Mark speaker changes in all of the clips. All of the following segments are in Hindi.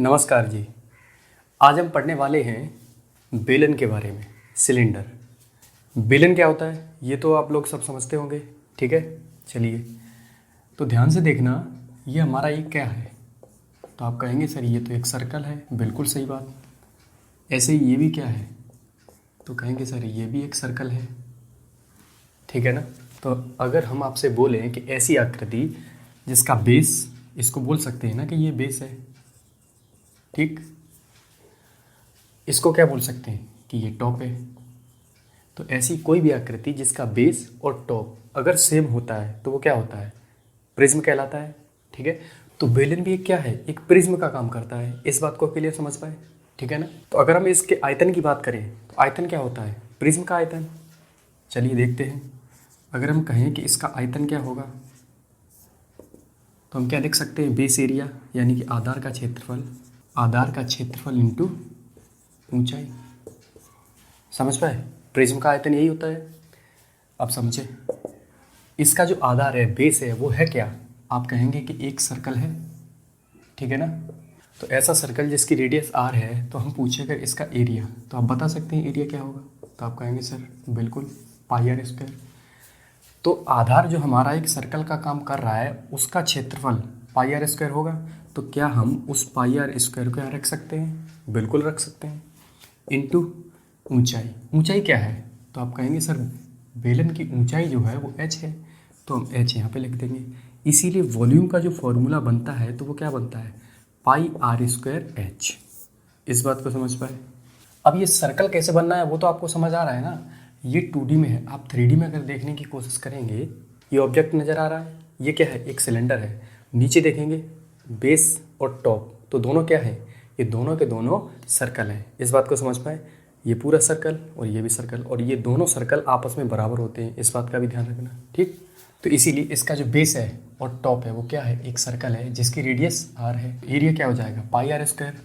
Speaker 1: नमस्कार जी। आज हम पढ़ने वाले हैं बेलन के बारे में। सिलेंडर, बेलन क्या होता है ये तो आप लोग सब समझते होंगे, ठीक है। चलिए तो ध्यान से देखना, ये हमारा ये क्या है। तो आप कहेंगे सर ये तो एक सर्कल है, बिल्कुल सही बात। ऐसे ही ये भी क्या है, तो कहेंगे सर ये भी एक सर्कल है, ठीक है ना। तो अगर हम आपसे बोलें कि ऐसी आकृति जिसका बेस, इसको बोल सकते हैं ना कि ये बेस है, ठीक। इसको क्या बोल सकते हैं कि ये टॉप है। तो ऐसी कोई भी आकृति जिसका बेस और टॉप अगर सेम होता है तो वो क्या होता है, प्रिज्म कहलाता है, ठीक है। तो बेलन भी एक क्या है, एक प्रिज्म का काम करता है। इस बात को क्लियर समझ पाए, ठीक है ना। तो अगर हम इसके आयतन की बात करें तो आयतन क्या होता है, प्रिज्म का आयतन। चलिए देखते हैं, अगर हम कहें कि इसका आयतन क्या होगा तो हम क्या लिख सकते हैं, बेस एरिया यानी कि आधार का क्षेत्रफल, आधार का क्षेत्रफल इंटू ऊंचाई। समझ पाए, प्रिज्म का आयतन यही होता है। अब समझे, इसका जो आधार है, बेस है, वो है क्या, आप कहेंगे कि एक सर्कल है, ठीक है ना। तो ऐसा सर्कल जिसकी रेडियस r है, तो हम पूछेगा इसका एरिया, तो आप बता सकते हैं एरिया क्या होगा। तो आप कहेंगे सर बिल्कुल पाई आर स्क्वायर। तो आधार जो हमारा एक सर्कल का काम कर रहा है उसका क्षेत्रफल पाई आर स्क्वायर होगा। तो क्या हम उस पाई आर स्क्वायर को यहाँ रख सकते हैं, बिल्कुल रख सकते हैं, इनटू ऊंचाई। ऊंचाई क्या है, तो आप कहेंगे सर बेलन की ऊंचाई जो है वो h है, तो हम h यहाँ पे लिख देंगे। इसीलिए वॉल्यूम का जो फॉर्मूला बनता है तो वो क्या बनता है, पाई आर स्क्वायर एच। इस बात को समझ पाए। अब ये सर्कल कैसे बनना है वो तो आपको समझ आ रहा है ना। ये 2D में है, आप 3D में अगर देखने की कोशिश करेंगे, ये ऑब्जेक्ट नज़र आ रहा है, ये क्या है, एक सिलेंडर है। नीचे देखेंगे बेस और टॉप, तो दोनों क्या है, ये दोनों के दोनों सर्कल हैं। इस बात को समझ पाए, ये पूरा सर्कल और ये भी सर्कल, और ये दोनों सर्कल आपस में बराबर होते हैं, इस बात का भी ध्यान रखना, ठीक। तो इसीलिए इसका जो बेस है और टॉप है वो क्या है, एक सर्कल है जिसकी रेडियस r है। एरिया क्या हो जाएगा, पाई आर स्क्वायर।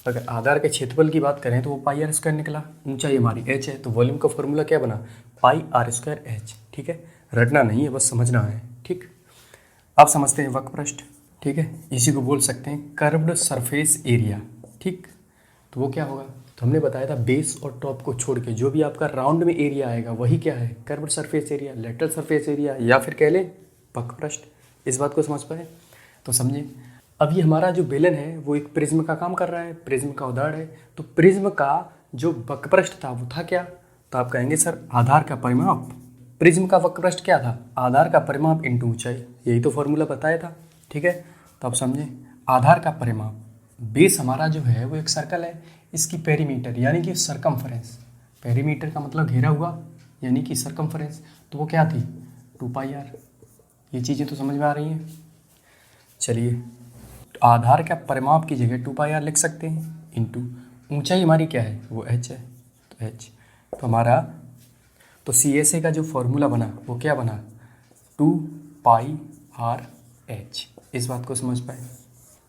Speaker 1: अगर आधार के क्षेत्रफल की बात करें तो वो पाई आर स्क्वायर निकला, ऊंचाई हमारी h है, तो वॉल्यूम का फॉर्मूला क्या बना, पाई आर स्क्वायर एच, ठीक है। रटना नहीं है, बस समझना है, ठीक। अब समझते हैं वक्रपृष्ठ, ठीक है। इसी को बोल सकते हैं कर्व्ड सरफेस एरिया, ठीक। तो वो क्या होगा, तो हमने बताया था बेस और टॉप को छोड़ के जो भी आपका राउंड में एरिया आएगा वही क्या है, curved surface area, lateral surface area, या फिर कह लें वक्रपृष्ठ। इस बात को समझ पाए, तो समझे। अब ये हमारा जो बेलन है वो एक प्रिज्म का काम कर रहा है, प्रिज्म का उदाहरण है। तो प्रिज्म का जो वक्रपृष्ठ था वो था क्या, तो आप कहेंगे सर आधार का परिमाप। प्रिज्म का वक्रपृष्ठ क्या था, आधार का परिमाप इंटू ऊंचाई, यही तो फॉर्मूला बताया था, ठीक है। तो आप समझे, आधार का परिमाप, बेस हमारा जो है वो एक सर्कल है, इसकी पेरीमीटर यानी कि सरकमफ्रेंस, पेरीमीटर का मतलब घेरा हुआ यानी कि सरकमफ्रेंस, तो वो क्या थी, 2 पाई आर। ये चीज़ें तो समझ में आ रही हैं। चलिए, आधार का परिमाप की जगह 2 पाई आर लिख सकते हैं, इंटू ऊंचाई हमारी क्या है, वो h है, तो h। तो हमारा तो CSA का जो फॉर्मूला बना वो क्या बना, 2 पाई आर एच। इस बात को समझ पाए,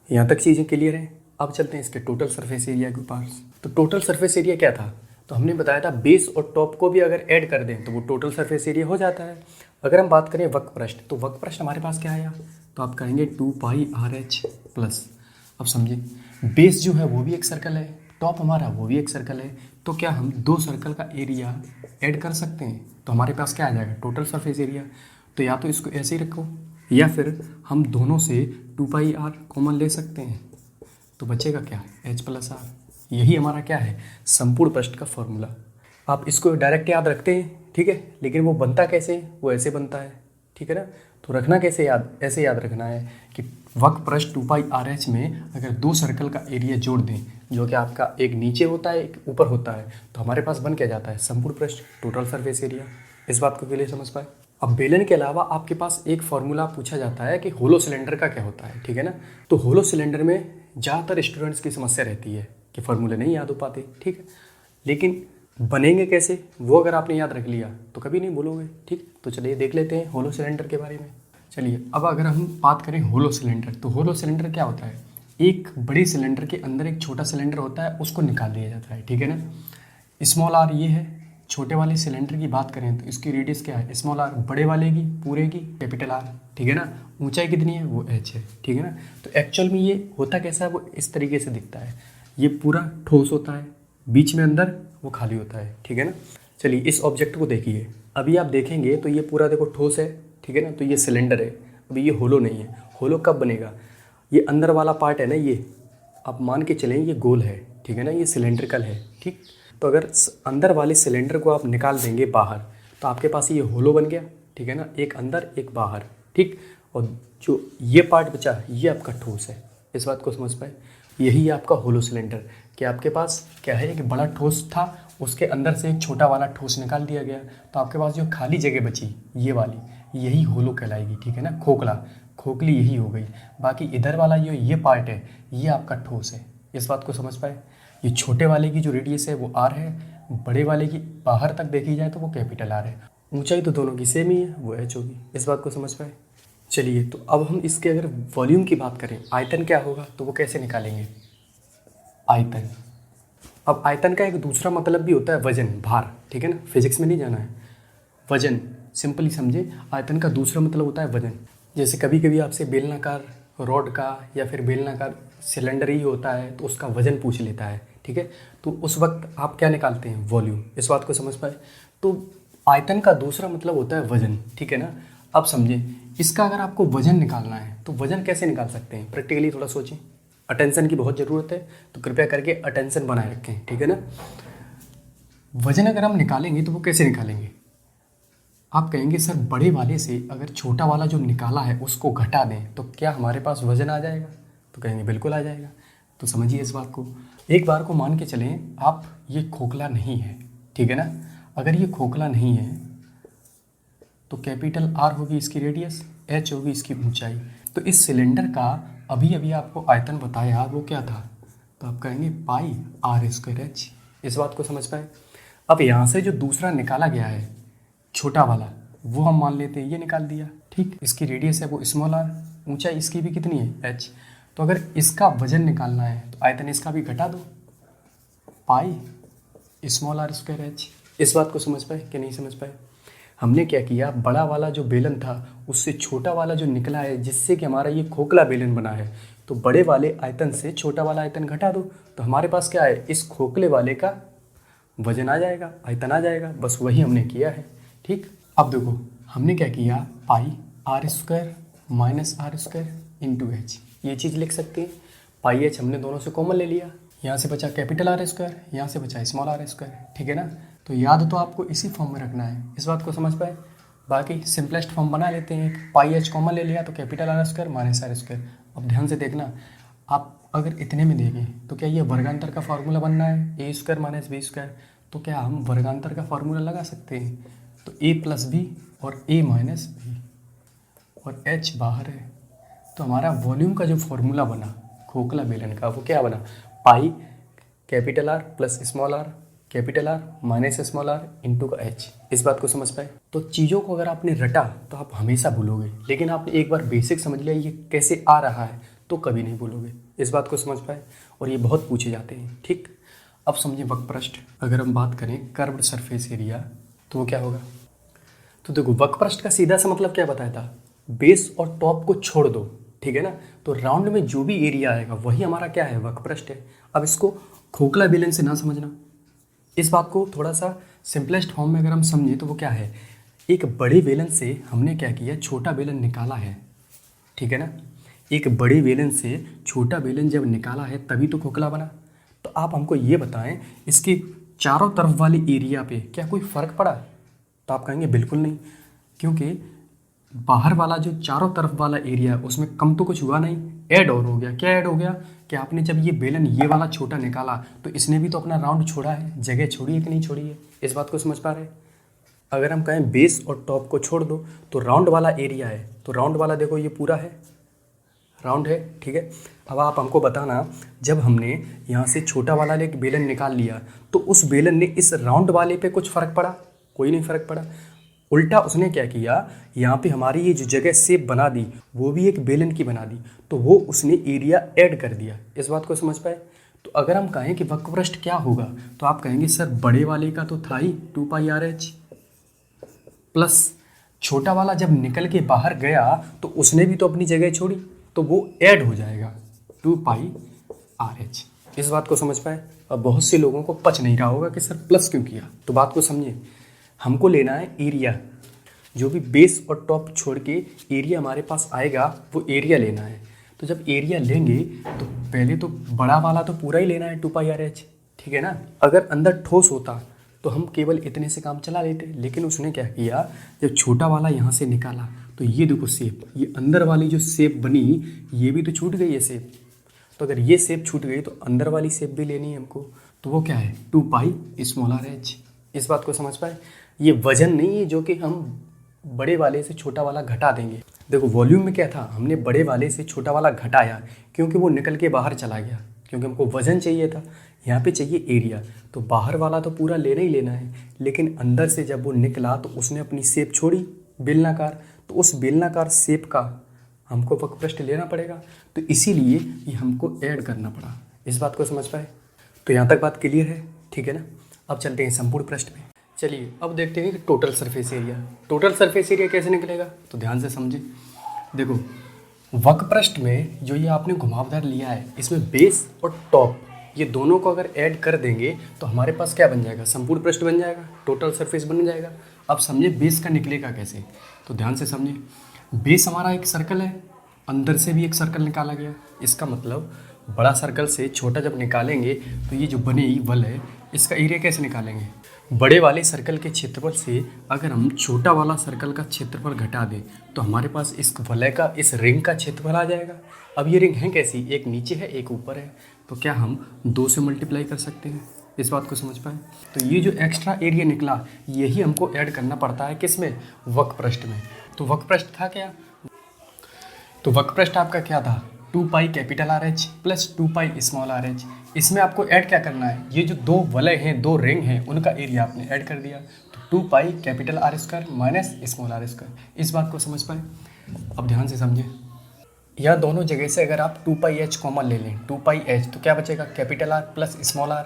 Speaker 1: यहाँ तक चीज़ें क्लियर हैं। अब चलते हैं इसके टोटल सरफेस एरिया के पास। तो टोटल सरफेस एरिया क्या था, तो हमने बताया था बेस और टॉप को भी अगर ऐड कर दें तो वो टोटल सरफेस एरिया हो जाता है। अगर हम बात करें वक्रपृष्ठ, तो वक्रपृष्ठ हमारे पास क्या आया, तो आप कहेंगे 2 पाई आर एच प्लस। अब समझिए, बेस जो है वो भी एक सर्कल है, टॉप हमारा वो भी एक सर्कल है, तो क्या हम 2 सर्कल का एरिया ऐड कर सकते हैं, तो हमारे पास क्या आ जाएगा, टोटल सरफेस एरिया। तो या तो इसको ऐसे ही रखो, या फिर हम दोनों से 2 पाई आर कॉमन ले सकते हैं, तो बचेगा क्या, h प्लस आर। यही हमारा क्या है, संपूर्ण पृष्ठ का फॉर्मूला। आप इसको डायरेक्ट याद रखते हैं, ठीक है, लेकिन वो बनता कैसे, वो ऐसे बनता है, ठीक है ना। तो रखना कैसे याद, ऐसे याद रखना है कि वक्रपृष्ठ 2 पाई आर एच में अगर 2 सर्कल का एरिया जोड़ दें, जो कि आपका एक नीचे होता है एक ऊपर होता है, तो हमारे पास बन क्या जाता है, संपूर्ण पृष्ठ, टोटल सरफेस एरिया। इस बात को के लिए समझ पाए। अब बेलन के अलावा आपके पास एक फॉर्मूला पूछा जाता है कि होलो सिलेंडर का क्या होता है, ठीक है ना। तो होलो सिलेंडर में ज़्यादातर स्टूडेंट्स की समस्या रहती है कि फॉर्मूले नहीं याद हो पाते, ठीक है, लेकिन बनेंगे कैसे वो अगर आपने याद रख लिया तो कभी नहीं भूलोगे, ठीक। तो चलिए देख लेते हैं होलो सिलेंडर के बारे में। चलिए, अब अगर हम बात करें होलो सिलेंडर, तो होलो सिलेंडर क्या होता है, एक बड़े सिलेंडर के अंदर एक छोटा सिलेंडर होता है, उसको निकाल दिया जाता है, ठीक है ना। स्मॉल आर ये है, छोटे वाले सिलेंडर की बात करें तो इसकी रेडियस क्या है, स्मॉल आर, बड़े वाले की पूरे की कैपिटल आर, ठीक है ना। ऊंचाई कितनी है, वो एच है, ठीक है ना। तो एक्चुअल में ये होता कैसा है, वो इस तरीके से दिखता है, ये पूरा ठोस होता है, बीच में अंदर वो खाली होता है, ठीक है ना। चलिए इस ऑब्जेक्ट को देखिए, अभी आप देखेंगे तो ये पूरा देखो ठोस है, ठीक है ना। तो ये सिलेंडर है, अभी ये होलो नहीं है। होलो कब बनेगा, ये अंदर वाला पार्ट है ना, ये आप मान के चलें ये गोल है, ठीक है ना, ये सिलेंड्रिकल है, ठीक। तो अगर अंदर वाले सिलेंडर को आप निकाल देंगे बाहर तो आपके पास ये होलो बन गया, ठीक है ना, एक अंदर एक बाहर, ठीक। और जो ये पार्ट बचा ये आपका ठोस है, इस बात को समझ पाए। यही है आपका होलो सिलेंडर, कि आपके पास क्या है, एक बड़ा ठोस था, उसके अंदर से एक छोटा वाला ठोस निकाल दिया गया, तो आपके पास जो खाली जगह बची ये वाली, यही होलो कहलाएगी, ठीक है ना। खोखला, खोखली यही हो गई। बाकी इधर वाला जो ये पार्ट है ये आपका ठोस है, इस बात को समझ पाए। ये छोटे वाले की जो रेडियस है वो आर है, बड़े वाले की बाहर तक देखी जाए तो वो कैपिटल आर है। ऊंचाई तो दोनों की सेम ही है, वो एच होगी, इस बात को समझ पाए। चलिए तो अब हम इसके अगर वॉल्यूम की बात करें, आयतन क्या होगा, तो वो कैसे निकालेंगे आयतन। अब आयतन का एक दूसरा मतलब भी होता है वजन, भार, ठीक है ना। फिजिक्स में नहीं जाना है, वजन सिंपली समझे। आयतन का दूसरा मतलब होता है वजन। जैसे कभी कभी आपसे बेलनाकार रॉड का या फिर बेलनाकार सिलेंडर ही होता है तो उसका वजन पूछ लेता है, ठीक है। तो उस वक्त आप क्या निकालते हैं, वॉल्यूम, इस बात को समझ पाए। तो आयतन का दूसरा मतलब होता है वजन, ठीक है ना। अब समझें, इसका अगर आपको वजन निकालना है तो वजन कैसे निकाल सकते हैं, प्रैक्टिकली थोड़ा सोचें। अटेंशन की बहुत ज़रूरत है, तो कृपया करके अटेंशन बनाए रखें, ठीक है ना। वजन अगर हम निकालेंगे तो वो कैसे निकालेंगे, आप कहेंगे सर बड़े वाले से अगर छोटा वाला जो निकाला है उसको घटा दें तो क्या हमारे पास वजन आ जाएगा, तो कहेंगे बिल्कुल आ जाएगा। तो समझिए इस बात को, एक बार को मान के चलें आप ये खोखला नहीं है, ठीक है ना। अगर ये खोखला नहीं है तो कैपिटल आर होगी इसकी रेडियस, एच होगी इसकी ऊंचाई। तो इस सिलेंडर का अभी अभी आपको आयतन बताया वो क्या था, तो आप कहेंगे पाई आर स्क्वायर एच, इस बात को समझ पाए। अब यहाँ से जो दूसरा निकाला गया है छोटा वाला, वो हम मान लेते हैं ये निकाल दिया, ठीक। इसकी रेडियस है वो स्मॉल आर, ऊंचाई इसकी भी कितनी है एच। तो अगर इसका वजन निकालना है तो आयतन इसका भी घटा दो, pi small R square H. इस बात को समझ पाए कि नहीं समझ पाए। हमने क्या किया, बड़ा वाला जो बेलन था उससे छोटा वाला जो निकला है जिससे कि हमारा ये खोखला बेलन बना है, तो बड़े वाले आयतन से छोटा वाला आयतन घटा दो, तो हमारे पास क्या है, इस खोखले वाले का वजन आ जाएगा, आयतन आ जाएगा। बस वही हमने किया है, ठीक। अब देखो हमने क्या किया, pi r square minus are square into H, ये चीज़ लिख सकते हैं। पाई एच हमने दोनों से कॉमन ले लिया, यहाँ से बचा कैपिटल आर स्क्वायर, यहाँ से बचा स्मॉल आर स्क्वायर, ठीक है ना। तो याद तो आपको इसी फॉर्म में रखना है, इस बात को समझ पाए। बाकी सिंपलेस्ट फॉर्म बना लेते हैं, पाई एच कॉमन ले लिया तो capital R square minus are square. अब ध्यान से देखना, आप अगर इतने में देखें तो क्या ये वर्गांतर का फार्मूला बनना है, ए स्क्वायर माइनस बी स्क्वायर, तो क्या हम वर्गांतर का फार्मूला लगा सकते हैं। तो ए प्लस बी और ए माइनस बी और एच बाहर है, तो हमारा वॉल्यूम का जो फॉर्मूला बना खोखला बेलन का वो क्या बना, pi capital R plus small R capital R minus small R into का एच। इस बात को समझ पाए। तो चीज़ों को अगर आपने रटा तो आप हमेशा भूलोगे, लेकिन आपने एक बार बेसिक समझ लिया ये कैसे आ रहा है तो कभी नहीं भूलोगे, इस बात को समझ पाए। और ये बहुत पूछे जाते हैं, ठीक। अब समझिए वक्रपृष्ठ, अगर हम बात करें कर्व्ड सरफेस एरिया तो वो क्या होगा। तो देखो वक्रपृष्ठ का सीधा सा मतलब क्या बताया था, बेस और टॉप को छोड़ दो, ठीक है ना। तो राउंड में जो भी एरिया आएगा वही हमारा क्या है, वक्रपृष्ठ है। अब इसको खोखला बेलन से ना समझना, इस बात को थोड़ा सा सिंपलेस्ट फॉर्म में अगर हम समझें तो वो क्या है, एक बड़े बेलन से हमने क्या किया, छोटा बेलन निकाला है, ठीक है ना। एक बड़े बेलन से छोटा बेलन जब निकाला है तभी तो खोखला बना। तो आप हमको ये बताएं इसके चारों तरफ वाले एरिया पे क्या कोई फ़र्क पड़ा, तो आप कहेंगे बिल्कुल नहीं, क्योंकि बाहर वाला जो चारों तरफ वाला एरिया उसमें कम तो कुछ हुआ नहीं, ऐड और हो गया। क्या ऐड हो गया कि आपने जब ये बेलन ये वाला छोटा निकाला तो इसने भी तो अपना राउंड छोड़ा है, जगह छोड़ी है कि नहीं छोड़ी है, इस बात को समझ पा रहे हैं। अगर हम कहें बेस और टॉप को छोड़ दो तो राउंड वाला एरिया है, तो राउंड वाला देखो ये पूरा है, राउंड है, ठीक है। अब आप हमको बताना, जब हमने यहाँ से छोटा वाला एक बेलन निकाल लिया तो उस बेलन ने इस राउंड वाले पे कुछ फ़र्क पड़ा, कोई नहीं फ़र्क पड़ा। उल्टा उसने क्या किया, यहाँ पे हमारी ये जो जगह शेप बना दी वो भी एक बेलन की बना दी, तो वो उसने एरिया ऐड कर दिया, इस बात को समझ पाए। तो अगर हम कहें कि वक्र पृष्ठ क्या होगा तो आप कहेंगे सर बड़े वाले का तो था ही 2πr/h प्लस छोटा वाला जब निकल के बाहर गया तो उसने भी तो अपनी जगह छोड़ी, तो वो ऐड हो जाएगा 2πr/h। इस बात को समझ पाए। अब बहुत से लोगों को पच नहीं रहा होगा कि सर प्लस क्यों किया, तो बात को समझिए। हमको लेना है एरिया, जो भी बेस और टॉप छोड़ के एरिया हमारे पास आएगा वो एरिया लेना है। तो जब एरिया लेंगे तो पहले तो बड़ा वाला तो पूरा ही लेना है 2πr/h, ठीक है ना। अगर अंदर ठोस होता तो हम केवल इतने से काम चला लेते, लेकिन उसने क्या किया, जब छोटा वाला यहाँ से निकाला तो ये देखो शेप, ये अंदर वाली जो शेप बनी ये भी तो छूट गई है शेप। तो अगर ये शेप छूट गई तो अंदर वाली शेप भी लेनी है हमको, तो वो क्या है 2πr/h। इस बात को समझ पाए। ये वजन नहीं है जो कि हम बड़े वाले से छोटा वाला घटा देंगे। देखो वॉल्यूम में क्या था, हमने बड़े वाले से छोटा वाला घटाया क्योंकि वो निकल के बाहर चला गया, क्योंकि हमको वजन चाहिए था। यहाँ पे चाहिए एरिया, तो बाहर वाला तो पूरा लेना ही लेना है, लेकिन अंदर से जब वो निकला तो उसने अपनी शेप छोड़ी बेलनाकार, तो उस बेलनाकार शेप का हमको वक्र पृष्ठ लेना पड़ेगा, तो इसीलिए ये हमको ऐड करना पड़ा। इस बात को समझ पाए। तो यहाँ तक बात क्लियर है, ठीक है ना। अब चलते हैं संपूर्ण पृष्ठ में। चलिए अब देखते हैं कि total surface area. Total surface area कैसे निकलेगा, तो ध्यान से समझिए। देखो वक्र पृष्ठ में जो ये आपने घुमावदार लिया है, इसमें बेस और टॉप ये दोनों को अगर ऐड कर देंगे तो हमारे पास क्या बन जाएगा, संपूर्ण पृष्ठ बन जाएगा, टोटल सरफेस बन जाएगा। अब समझिए बेस का निकलेगा कैसे, तो ध्यान से समझिए। बेस हमारा एक सर्कल है, अंदर से भी एक सर्कल निकाला गया। इसका मतलब बड़ा सर्कल से छोटा जब निकालेंगे तो ये जो बनी वल है इसका एरिया कैसे निकालेंगे। बड़े वाले सर्कल के क्षेत्रफल से अगर हम छोटा वाला सर्कल का क्षेत्रफल घटा दें तो हमारे पास इस वलय का, इस रिंग का क्षेत्रफल आ जाएगा। अब ये रिंग है कैसी, एक नीचे है एक ऊपर है, तो क्या हम 2 से मल्टीप्लाई कर सकते हैं। इस बात को समझ पाए। तो ये जो एक्स्ट्रा एरिया निकला यही हमको ऐड करना पड़ता है किसमें, वक्र पृष्ठ में। तो वक्र पृष्ठ था क्या, तो वक्र पृष्ठ आपका क्या था 2πR/h प्लस 2πr/h। इसमें आपको ऐड क्या करना है, ये जो दो वलय हैं, दो रिंग हैं, उनका एरिया आपने ऐड कर दिया, तो 2πR² माइनस r²। इस बात को समझ पाए। अब ध्यान से समझें, यह दोनों जगह से अगर आप 2πh कॉमन ले लें, 2πh तो क्या बचेगा R प्लस r।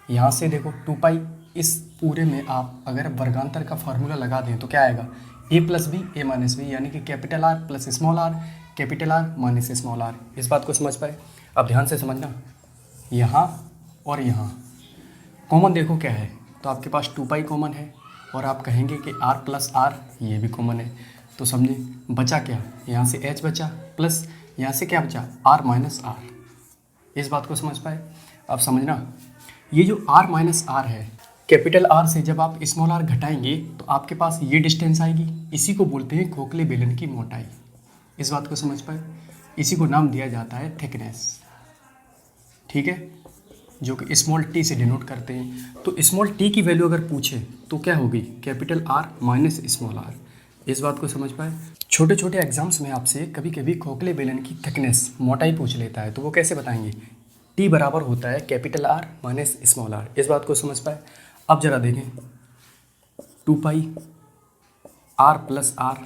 Speaker 1: यहाँ से देखो 2π, इस पूरे में आप अगर वर्गांतर का फार्मूला लगा दें तो क्या आएगा, a plus B a minus B, यानी कि R plus R minus r। इस बात को समझ पाए। अब ध्यान से समझना, यहाँ और यहाँ कॉमन देखो क्या है, तो आपके पास 2π कॉमन है और आप कहेंगे कि r प्लस r ये भी कॉमन है, तो समझे बचा क्या, यहाँ से h बचा प्लस यहाँ से क्या बचा r माइनस r। इस बात को समझ पाए। अब समझना, ये जो r माइनस r है, R से जब आप r घटाएंगे तो आपके पास ये डिस्टेंस आएगी, इसी को बोलते हैं खोखले बेलन की मोटाई। इस बात को समझ पाए। इसी को नाम दिया जाता है थिकनेस, ठीक है, जो कि स्मॉल t से डिनोट करते हैं। तो स्मॉल t की वैल्यू अगर पूछे तो क्या होगी, R माइनस r। इस बात को समझ पाए। छोटे छोटे एग्जाम्स में आपसे कभी कभी खोखले बेलन की थिकनेस, मोटाई पूछ लेता है, तो वो कैसे बताएंगे, t बराबर होता है R माइनस r। इस बात को समझ पाए। अब जरा देखें 2πr प्लस r,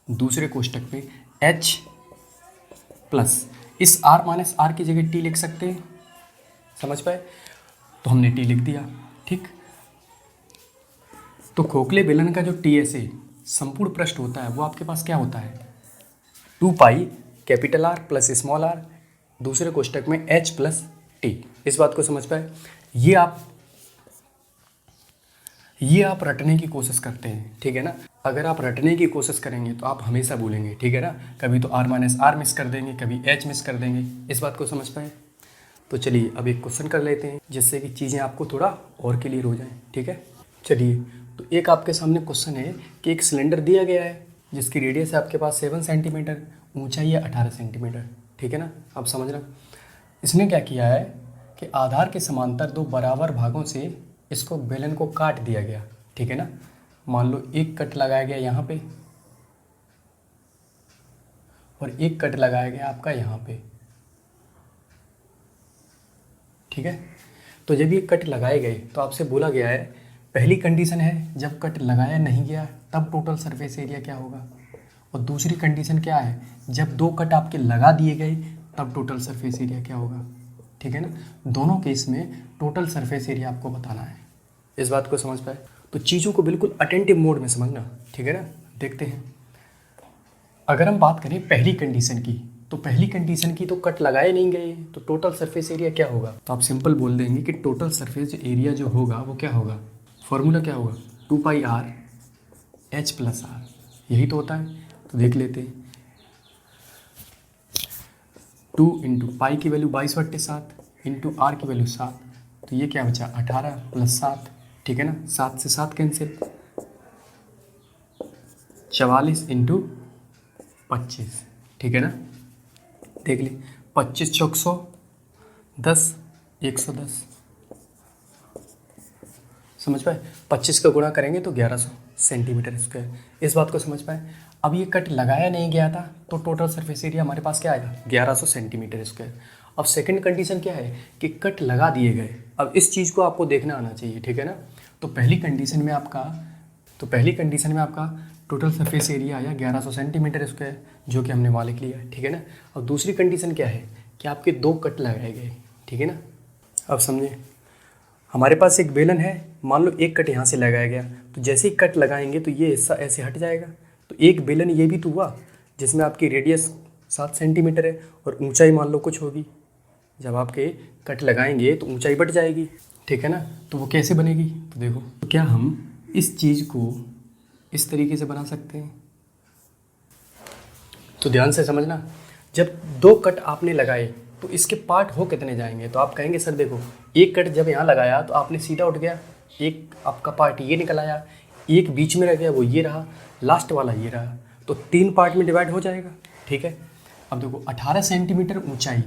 Speaker 1: दूसरे कोष्टक में h प्लस इस r माइनस r की जगह t लिख सकते हैं, समझ पाए। तो हमने t लिख दिया, ठीक। तो खोखले बेलन का जो TSA संपूर्ण पृष्ठ होता है वो आपके पास क्या होता है, 2πR प्लस r, दूसरे कोष्टक में h प्लस t। इस बात को समझ पाए। ये आप रटने की कोशिश करते हैं, ठीक है ना। अगर आप रटने की कोशिश करेंगे तो आप हमेशा भूलेंगे, ठीक है ना। कभी तो r माइनस r मिस कर देंगे, कभी h मिस कर देंगे। इस बात को समझ पाए। तो चलिए अब एक क्वेश्चन कर लेते हैं जिससे कि चीज़ें आपको थोड़ा और क्लियर हो जाएं, ठीक है। चलिए, तो एक आपके सामने क्वेश्चन है कि एक सिलेंडर दिया गया है जिसकी रेडियस है आपके पास 7 सेंटीमीटर, ऊंचाई है 18 सेंटीमीटर, ठीक है ना। अब समझना, इसने क्या किया है कि आधार के समांतर दो बराबर भागों से इसको बेलन को काट दिया गया, ठीक है ना। मान लो एक कट लगाया गया यहाँ पे और एक कट लगाया गया आपका यहाँ पे, ठीक है। तो जब ये कट लगाए गए तो आपसे बोला गया है, पहली कंडीशन है जब कट लगाया नहीं गया तब टोटल सरफेस एरिया क्या होगा, और दूसरी कंडीशन क्या है, जब दो कट आपके लगा दिए गए तब टोटल सरफेस एरिया क्या होगा। ठीक है ना। दोनों केस में टोटल सरफेस एरिया आपको बताना है। इस बात को समझ पाए? तो चीज़ों को बिल्कुल अटेंटिव मोड में समझना, ठीक है ना। देखते हैं, अगर हम बात करें पहली कंडीशन की, तो पहली कंडीशन की तो कट लगाए नहीं गए, तो टोटल सरफेस एरिया क्या होगा? तो आप सिंपल बोल देंगे कि टोटल सरफेस एरिया जो होगा वो क्या होगा, फॉर्मूला क्या होगा, 2πr h+r, यही तो होता है। तो देख लेते हैं, 2 इंटू पाई की वैल्यू 22/7 इंटू आर की वैल्यू 7, तो ये क्या बचा 18 + 7, ठीक है ना। 7 से 7 कैंसिल, 44 इंटू 25, ठीक है ना। देख ली, 25 चौक 100, 10 110, समझ पाए। 25 का गुणा करेंगे तो 1100 सेंटीमीटर स्क्वायर। इस बात को समझ पाए। अब ये कट लगाया नहीं गया था तो टोटल सरफेस एरिया हमारे पास क्या आएगा, 1100 सेंटीमीटर स्क्वायर। अब सेकंड कंडीशन क्या है कि कट लगा दिए गए। अब इस चीज़ को आपको देखना आना चाहिए, ठीक है ना। तो पहली कंडीशन में आपका टोटल सरफेस एरिया आया 1100 सेंटीमीटर स्क्वायर, जो कि हमने वहाँ लिख लिया, ठीक है ना। अब दूसरी कंडीशन क्या है कि आपके 2 कट लगाए गए, ठीक है ना। अब समझे, हमारे पास एक बेलन है, मान लो एक कट यहाँ से लगाया गया, तो जैसे ही कट लगाएंगे तो ये हिस्सा ऐसे हट जाएगा। तो एक बेलन ये भी तो हुआ जिसमें आपकी रेडियस 7 सेंटीमीटर है और ऊंचाई मान लो कुछ होगी। जब आपके कट लगाएंगे तो ऊंचाई बढ़ जाएगी, ठीक है ना। तो वो कैसे बनेगी, तो देखो, तो क्या हम इस चीज़ को इस तरीके से बना सकते हैं। तो ध्यान से समझना, जब 2 कट आपने लगाए तो इसके पार्ट हो कितने जाएंगे। तो आप कहेंगे सर देखो, एक कट जब यहाँ लगाया तो आपने सीधा उठ गया, एक आपका पार्ट ये निकल आया, एक बीच में रह गया वो ये रहा, लास्ट वाला ये रहा, तो 3 पार्ट में डिवाइड हो जाएगा, ठीक है। अब देखो 18 सेंटीमीटर ऊंचाई,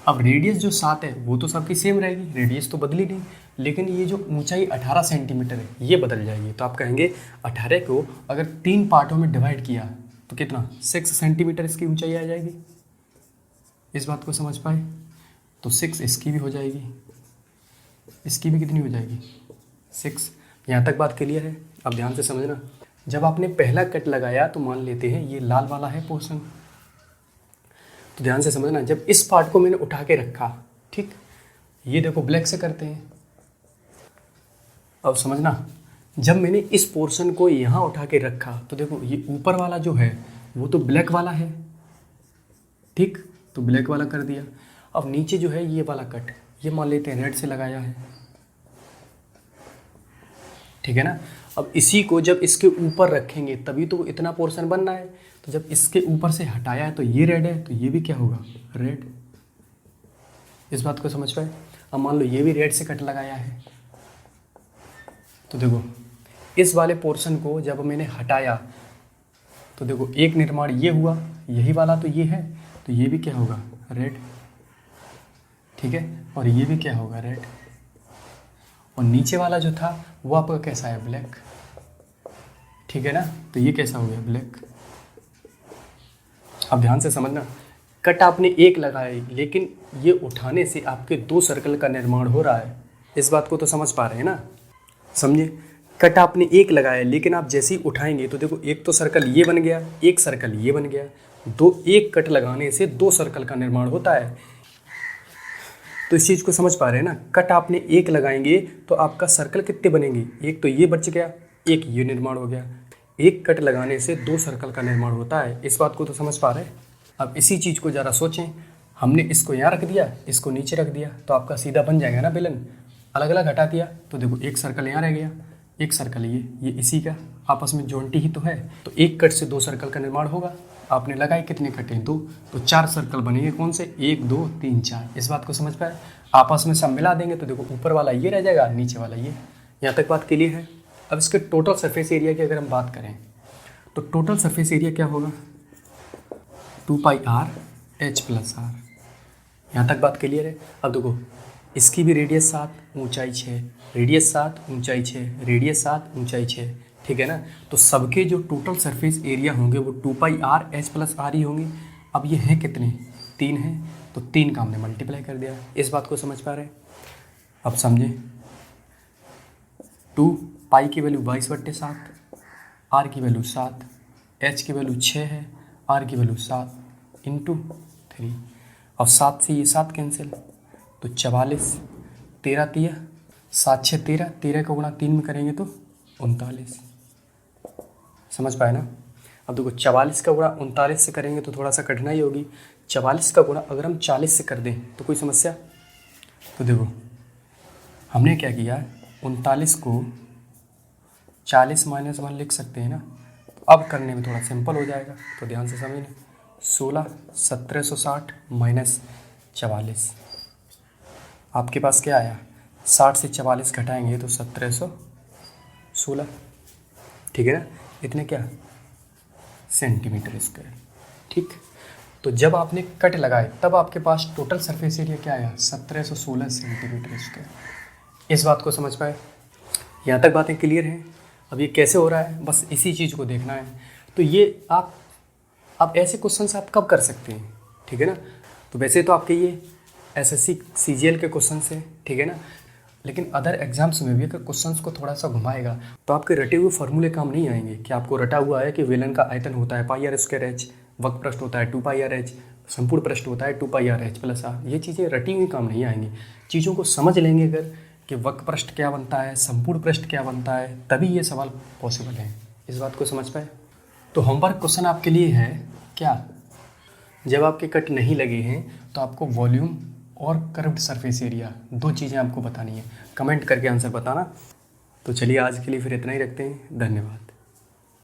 Speaker 1: अब रेडियस जो 7 है वो तो सबकी सेम रहेगी, रेडियस तो बदली नहीं, लेकिन ये जो ऊंचाई 18 सेंटीमीटर है ये बदल जाएगी। तो आप कहेंगे 18 को अगर 3 पार्टों में डिवाइड किया तो कितना, 6 सेंटीमीटर इसकी ऊंचाई आ जाएगी। इस बात को समझ पाए। तो 6 इसकी भी हो जाएगी, इसकी भी कितनी हो जाएगी, 6। यहाँ तक बात क्लियर है। अब ध्यान से समझना, जब आपने पहला कट लगाया तो मान लेते हैं ये लाल वाला है पोर्शन, तो ध्यान से समझना, जब इस पार्ट को मैंने उठा के रखा, ठीक, ये देखो ब्लैक से करते हैं। अब समझना, जब मैंने इस पोर्शन को यहाँ उठा के रखा तो देखो ये ऊपर वाला जो है वो तो ब्लैक वाला है, ठीक, तो ब्लैक वाला कर दिया। अब नीचे जो है ये वाला कट, ये मान लेते हैं रेड से लगाया है, ठीक है ना। अब इसी को जब इसके ऊपर रखेंगे तभी तो इतना पोर्शन बनना है, तो जब इसके ऊपर से हटाया है तो ये रेड है, तो ये भी क्या होगा, रेड। इस बात को समझ पाए। अब मान लो ये भी रेड से कट लगाया है, तो देखो इस वाले पोर्शन को जब मैंने हटाया तो देखो एक निर्माण ये हुआ, यही वाला तो ये है, तो ये भी क्या होगा, रेड, ठीक है, और ये भी क्या होगा, रेड। और नीचे वाला जो था वो आपका कैसा है, ब्लैक, ठीक है ना। तो ये कैसा हो गया, ब्लैक। अब ध्यान से समझना, कट आपने एक लगाई लेकिन ये उठाने से आपके 2 सर्कल का निर्माण हो रहा है। इस बात को तो समझ पा रहे हैं ना, समझे। कट आपने एक लगाया लेकिन आप जैसे ही उठाएंगे तो देखो एक तो सर्कल ये बन गया, एक सर्कल ये बन गया, एक कट लगाने से 2 सर्कल का निर्माण होता है। तो इस चीज़ को समझ पा रहे हैं ना, कट आपने एक लगाएंगे तो आपका सर्कल कितने बनेंगे, एक तो ये बच गया, एक ये निर्माण हो गया। एक कट लगाने से 2 सर्कल का निर्माण होता है। इस बात को तो समझ पा रहे हैं। अब इसी चीज़ को ज़रा सोचें, हमने इसको यहाँ रख दिया, इसको नीचे रख दिया, तो आपका सीधा बन जाएगा ना बेलन। अलग अलग हटा दिया तो देखो एक सर्कल यहाँ रह गया, एक सर्कल ये इसी का आपस में जॉइंटी ही तो है, तो एक कट से 2 सर्कल का निर्माण होगा। आपने लगाए कितने कट हैं, 2, तो 4 सर्कल बनेंगे, कौन से, 1 2 3 4। इस बात को समझ पाए। आपस में सब मिला देंगे तो देखो ऊपर वाला ये रह जाएगा, नीचे वाला ये। यहाँ तक बात क्लियर है। अब इसके टोटल सरफेस एरिया की अगर हम बात करें तो टोटल सरफेस एरिया क्या होगा, 2πr h+r। यहाँ तक बात क्लियर है। अब देखो इसकी भी रेडियस 7 ऊंचाई 6, रेडियस 7 ऊंचाई 6, रेडियस 7 ऊंचाई 6, ठीक है ना। तो सबके जो टोटल सरफेस एरिया होंगे वो 2πr h+r ही होंगे। अब ये हैं कितने, 3 हैं, तो 3 का हमने मल्टीप्लाई कर दिया। इस बात को समझ पा रहे हैं। अब समझें, 2 पाई की वैल्यू 22/7, आर की वैल्यू 7, एच की वैल्यू 6 है, आर की वैल्यू 7 इंटू 3। अब 7 से ये 7 कैंसिल, तो 44, 13 तिया 7 6 13, 13 का गुणा 3 में करेंगे तो 39। समझ पाए ना। अब देखो 44 का गुणा 39 से करेंगे तो थोड़ा सा कठिनाई होगी। 44 का गुणा अगर हम 40 से कर दें तो कोई समस्या। तो देखो हमने क्या किया, 39 को 40 - 1 लिख सकते हैं ना। अब करने में थोड़ा सिंपल हो जाएगा, तो ध्यान से समझ लें। 16 1760 माइनस 44, आपके पास क्या आया, 60 से 44 घटाएंगे तो 1716, ठीक है ना। इतने क्या, सेंटीमीटर स्क्वायर। ठीक, तो जब आपने कट लगाए तब आपके पास टोटल सरफेस एरिया क्या आया, 1716 सेंटीमीटर स्क्वायर। इस बात को समझ पाए, यहाँ तक बातें क्लियर हैं। अब ये कैसे हो रहा है, बस इसी चीज़ को देखना है। तो ये आप ऐसे क्वेश्चंस आप कब कर सकते हैं, ठीक है ना। तो वैसे तो आपके ये एसएससी सीजीएल के क्वेश्चंस हैं, ठीक है ना। लेकिन अदर एग्जाम्स में भी अगर क्वेश्चंस को थोड़ा सा घुमाएगा तो आपके रटे हुए फार्मूले काम नहीं आएंगे। कि आपको रटा हुआ है कि वेलन का आयतन होता है पाई आर स्क्वायर एच, वक्र पृष्ठ होता है 2 पाई आर एच, संपूर्ण पृष्ठ होता है 2 पाई आर एच प्लस आर। ये चीज़ें रटी हुई काम नहीं आएंगी। चीज़ों को समझ लेंगे अगर कि वक्र पृष्ठ क्या बनता है, संपूर्ण पृष्ठ क्या बनता है, तभी ये सवाल पॉसिबल है। इस बात को समझ पाए। तो होमवर्क क्वेश्चन आपके लिए है क्या, जब आपके कट नहीं लगे हैं तो आपको वॉल्यूम और कर्व्ड सरफेस एरिया, दो चीज़ें आपको बतानी है। कमेंट करके आंसर बताना। तो चलिए आज के लिए फिर इतना ही रखते हैं। धन्यवाद।